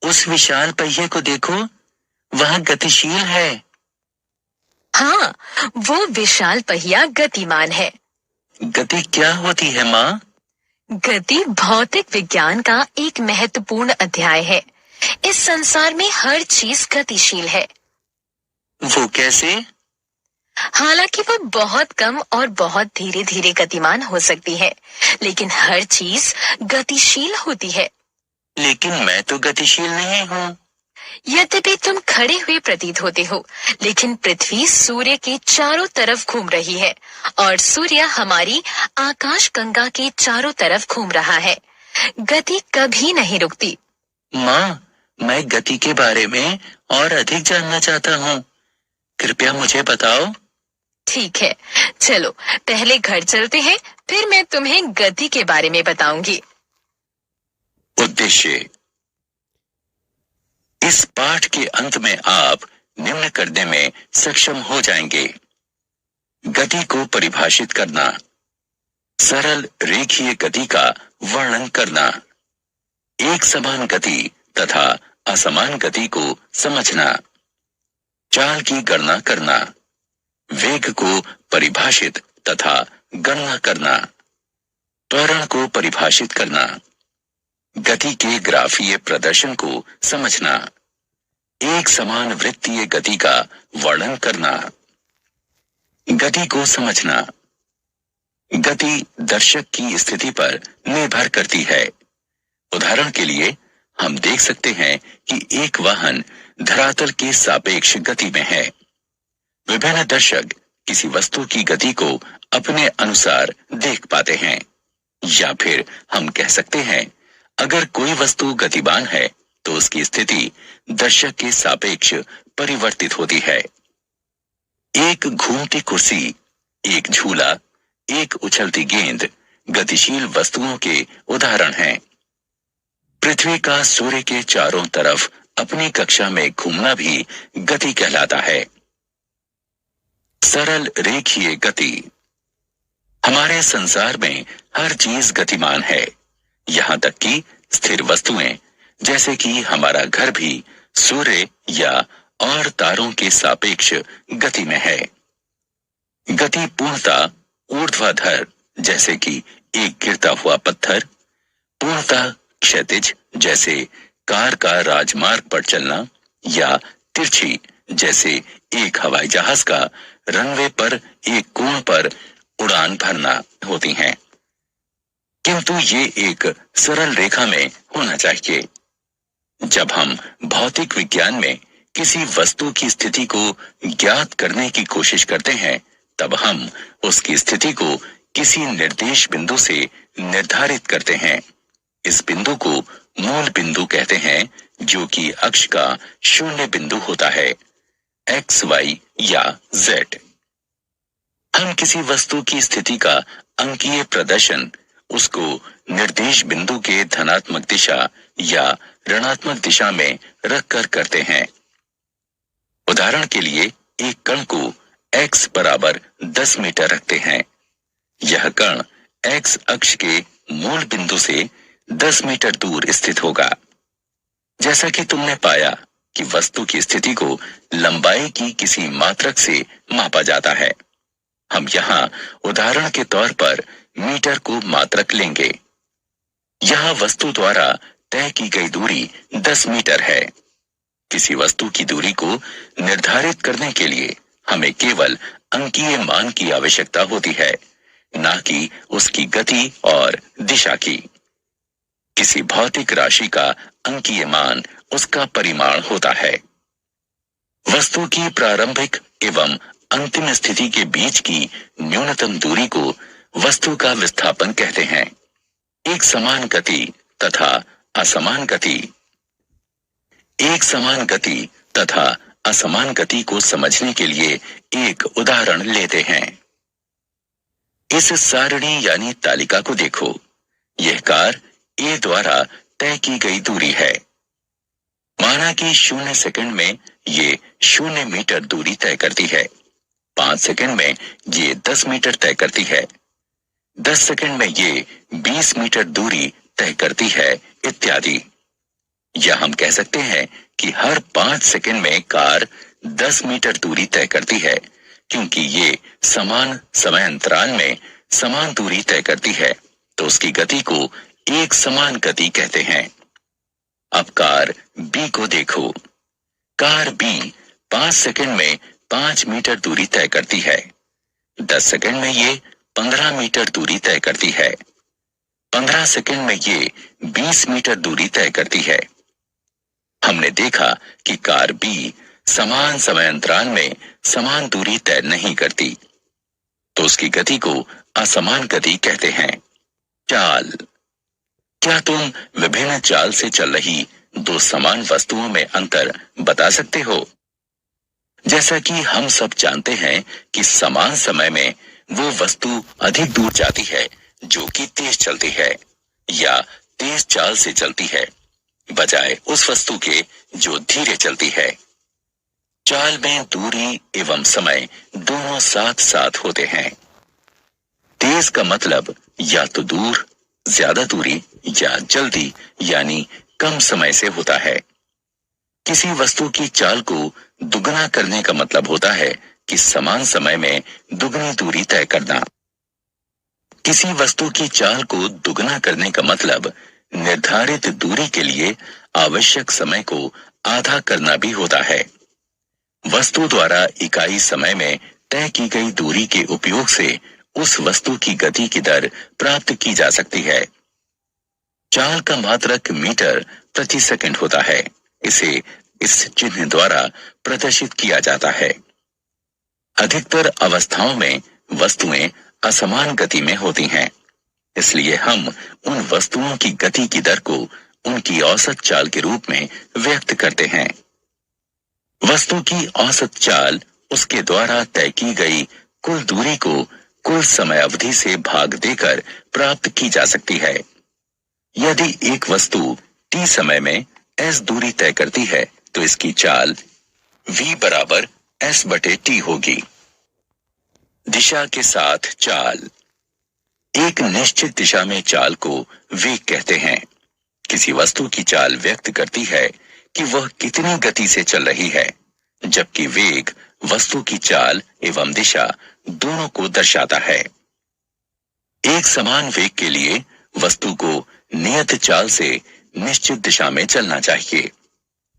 उस विशाल पहिए को देखो, वह गतिशील है। हाँ, वो विशाल पहिया गतिमान है। गति क्या होती है माँ? गति भौतिक विज्ञान का एक महत्वपूर्ण अध्याय है। इस संसार में हर चीज गतिशील है। वो कैसे? हालांकि वो बहुत कम और बहुत धीरे धीरे गतिमान हो सकती है, लेकिन हर चीज गतिशील होती है। लेकिन मैं तो गतिशील नहीं हूँ। यद्यपि तुम खड़े हुए प्रतीत होते हो, लेकिन पृथ्वी सूर्य के चारों तरफ घूम रही है और सूर्य हमारी आकाश गंगा के चारों तरफ घूम रहा है। गति कभी नहीं रुकती। माँ, मैं गति के बारे में और अधिक जानना चाहता हूँ। कृपया मुझे बताओ। ठीक है, चलो पहले घर चलते हैं, फिर मैं तुम्हें गति के बारे में बताऊंगी। उद्देश्य। इस पाठ के अंत में आप निम्न करने में सक्षम हो जाएंगे। गति को परिभाषित करना, सरल रेखीय गति का वर्णन करना, एक समान गति तथा असमान गति को समझना, चाल की गणना करना, वेग को परिभाषित तथा गणना करना, त्वरण को परिभाषित करना, गति के ग्राफीय प्रदर्शन को समझना, एक समान वृत्तीय गति का वर्णन करना। गति को समझना। गति दर्शक की स्थिति पर निर्भर करती है। उदाहरण के लिए हम देख सकते हैं कि एक वाहन धरातल के सापेक्ष गति में है। विभिन्न दर्शक किसी वस्तु की गति को अपने अनुसार देख पाते हैं। या फिर हम कह सकते हैं, अगर कोई वस्तु गतिमान है तो उसकी स्थिति दर्शक के सापेक्ष परिवर्तित होती है। एक घूमती कुर्सी, एक झूला, एक उछलती गेंद गतिशील वस्तुओं के उदाहरण हैं। पृथ्वी का सूर्य के चारों तरफ अपनी कक्षा में घूमना भी गति कहलाता है। सरल रेखीय गति। हमारे संसार में हर चीज गतिमान है, यहां तक कि स्थिर वस्तुएं, जैसे कि हमारा घर भी सूर्य या और तारों के सापेक्ष गति में है। गति पूर्णतः ऊर्ध्वाधर, जैसे कि एक गिरता हुआ पत्थर, पूर्णतः क्षैतिज, जैसे कार का राजमार्ग पर चलना, या तिरछी, जैसे एक हवाई जहाज का रनवे पर एक कोण पर उड़ान भरना होती हैं। किंतु ये एक सरल रेखा में होना चाहिए। जब हम भौतिक विज्ञान में किसी वस्तु की स्थिति को ज्ञात करने की कोशिश करते हैं, तब हम उसकी स्थिति को किसी निर्देश बिंदु से निर्धारित करते हैं। इस बिंदु को मूल बिंदु कहते हैं, जो कि अक्ष का शून्य बिंदु होता है, एक्स, वाई या जेड। हम किसी वस्तु की स्थिति का अंकीय प्रदर्शन उसको निर्देश बिंदु के धनात्मक दिशा या ऋणात्मक दिशा में रखकर करते हैं। उदाहरण के लिए एक कण को x बराबर 10 मीटर रखते हैं। यह कण x अक्ष के मूल बिंदु से 10 मीटर दूर स्थित होगा। जैसा कि तुमने पाया कि वस्तु की स्थिति को लंबाई की किसी मात्रक से मापा जाता है। हम यहाँ उदाहरण के तौर पर मीटर को मात्रक लेंगे। यहाँ वस्तु द्वारा तय की गई दूरी 10 मीटर है। किसी वस्तु की दूरी को निर्धारित करने के लिए हमें केवल अंकीय मान की आवश्यकता होती है, ना कि उसकी गति और दिशा की। किसी भौतिक राशि का अंकीय मान उसका परिमाण होता है। वस्तु की प्रारंभिक एवं अंतिम स्थिति के बीच की न्यूनतम दूरी को वस्तु का विस्थापन कहते हैं। एक समान गति तथा असमान गति। एक समान गति तथा असमान गति को समझने के लिए एक उदाहरण लेते हैं। इस सारणी यानी तालिका को देखो। यह कार ए द्वारा तय की गई दूरी है। माना कि 0 सेकंड में ये 0 मीटर दूरी तय करती है। 5 सेकंड में ये 10 मीटर तय करती है। 10 सेकंड में ये 20 मीटर दूरी तय करती है, इत्यादि। या हम कह सकते हैं कि हर 5 सेकंड में कार 10 मीटर दूरी तय करती है, क्योंकि ये समान समय अंतराल में समान दूरी तय करती है, तो उसकी गति को एक समान गति कहते हैं। अब कार बी को देखो। कार बी 5 सेकंड में 5 मीटर दूरी तय करती है। 10 सेकंड में ये 15 मीटर दूरी तय करती है। 15 सेकंड में ये 20 मीटर दूरी तय करती है। हमने देखा कि कार बी समान समय अंतराल में समान दूरी तय नहीं करती, तो उसकी गति को असमान गति कहते हैं। चाल। क्या तुम विभिन्न चाल से चल रही दो समान वस्तुओं में अंतर बता सकते हो? जैसा कि हम सब जानते हैं कि समान समय में वो वस्तु अधिक दूर जाती है जो कि तेज चलती है या तेज चाल से चलती है, बजाय उस वस्तु के जो धीरे चलती है। चाल में दूरी एवं समय दोनों साथ साथ होते हैं। तेज का मतलब या तो दूर, ज्यादा दूरी या जल्दी यानी कम समय से होता है। किसी वस्तु की चाल को दुगना करने का मतलब होता है कि समान समय में दुगनी दूरी तय करना। किसी वस्तु की चाल को दुगना करने का मतलब निर्धारित दूरी के लिए आवश्यक समय को आधा करना भी होता है। वस्तु द्वारा इकाई समय में तय की गई दूरी के उपयोग से उस वस्तु की गति की दर प्राप्त की जा सकती है। चाल का मात्रक मीटर प्रति सेकंड होता है। इसे इस चिन्ह द्वारा प्रदर्शित किया जाता है। अधिकतर अवस्थाओं में वस्तुएं असमान गति में होती हैं, इसलिए हम उन वस्तुओं की गति की दर को उनकी औसत चाल के रूप में व्यक्त करते हैं। वस्तु की औसत चाल उसके द्वारा तय की गई कुल दूरी को कुल समय अवधि से भाग देकर प्राप्त की जा सकती है। यदि एक वस्तु t समय में s दूरी तय करती है तो इसकी चाल v बराबर s बटे t होगी। दिशा के साथ चाल। एक निश्चित दिशा में चाल को वेग कहते हैं। किसी वस्तु की चाल व्यक्त करती है कि वह कितनी गति से चल रही है, जबकि वेग वस्तु की चाल एवं दिशा दोनों को दर्शाता है। एक समान वेग के लिए वस्तु को नियत चाल से निश्चित दिशा में चलना चाहिए।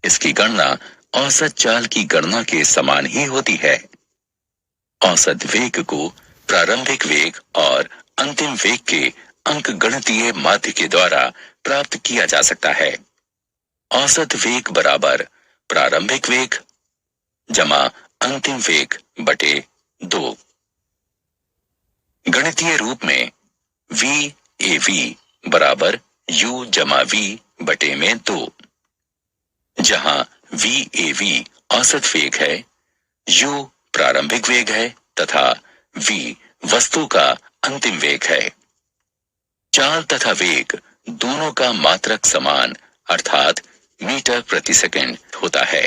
इसकी गणना औसत चाल की गणना के समान ही होती है। औसत वेग को प्रारंभिक वेग और अंतिम वेग के अंकगणितीय माध्य के द्वारा प्राप्त किया जा सकता है। औसत वेग बराबर प्रारंभिक वेग जमा अंतिम वेग बटे 2। गणितीय रूप में VAV बराबर U जमा V बटे में 2, जहां VAV औसत वेग है, U प्रारंभिक वेग है तथा V वस्तु का अंतिम वेग है। चाल तथा वेग दोनों का मात्रक समान अर्थात मीटर प्रति सेकंड होता है।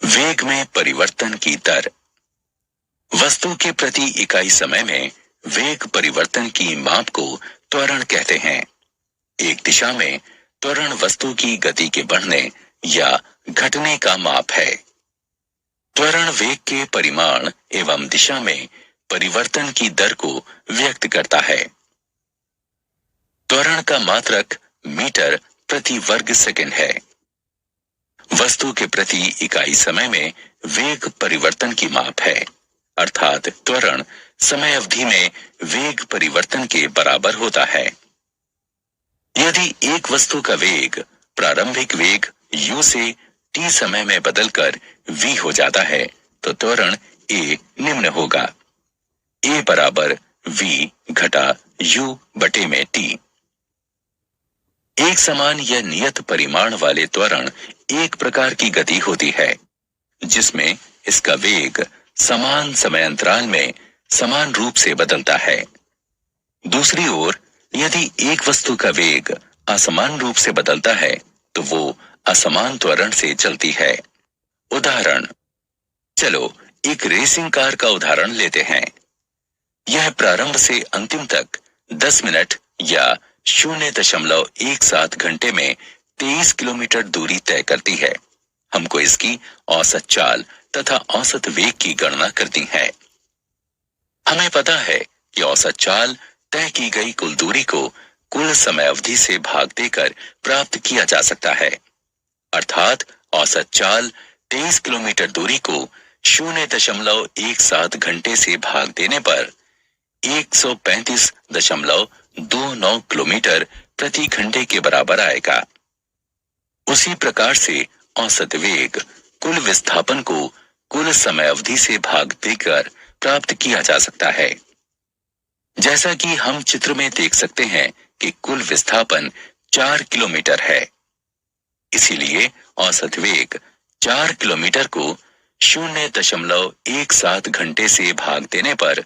वेग में परिवर्तन की दर। वस्तु के प्रति इकाई समय में वेग परिवर्तन की माप को त्वरण कहते हैं। एक दिशा में त्वरण वस्तु की गति के बढ़ने या घटने का माप है। त्वरण वेग के परिमाण एवं दिशा में परिवर्तन की दर को व्यक्त करता है। त्वरण का मात्रक मीटर प्रति वर्ग सेकंड है। वस्तु के प्रति इकाई समय में वेग परिवर्तन की माप है, अर्थात त्वरण समय अवधि में वेग परिवर्तन के बराबर होता है। यदि एक वस्तु का वेग प्रारंभिक वेग u से t समय में बदलकर v हो जाता है तो त्वरण a निम्न होगा। a बराबर v घटा u बटे में t। एक समान या नियत परिमाण वाले त्वरण एक प्रकार की गति होती है जिसमें इसका वेग समान समय अंतराल में समान रूप से बदलता है। दूसरी ओर यदि एक वस्तु का वेग असमान रूप से बदलता है तो वो असमान त्वरण से चलती है। उदाहरण, चलो एक रेसिंग कार का उदाहरण लेते हैं। यह प्रारंभ से अंतिम तक 10 मिनट या 0.17 घंटे में 23 किलोमीटर दूरी तय करती है। हमको इसकी औसत चाल तथा औसत वेग की गणना करनी है। हमें पता है कि औसत चाल तय की गई कुल दूरी को कुल समय अवधि से भाग देकर प्राप्त किया जा सकता है। अर्थात औसत चाल 23 किलोमीटर दूरी को 0.17 घंटे से भाग देने पर 135.29 किलोमीटर प्रति घंटे के बराबर आएगा। उसी प्रकार से औसत वेग कुल विस्थापन को कुल समय अवधि से भाग देकर प्राप्त किया जा सकता है। जैसा कि हम चित्र में देख सकते हैं कि कुल विस्थापन 4 किलोमीटर है। इसीलिए औसत वेग 4 किलोमीटर को 0.17 घंटे से भाग देने पर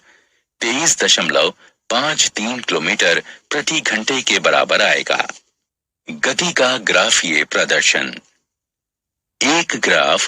23.53 किलोमीटर प्रति घंटे के बराबर आएगा। गति का ग्राफीय प्रदर्शन। एक ग्राफ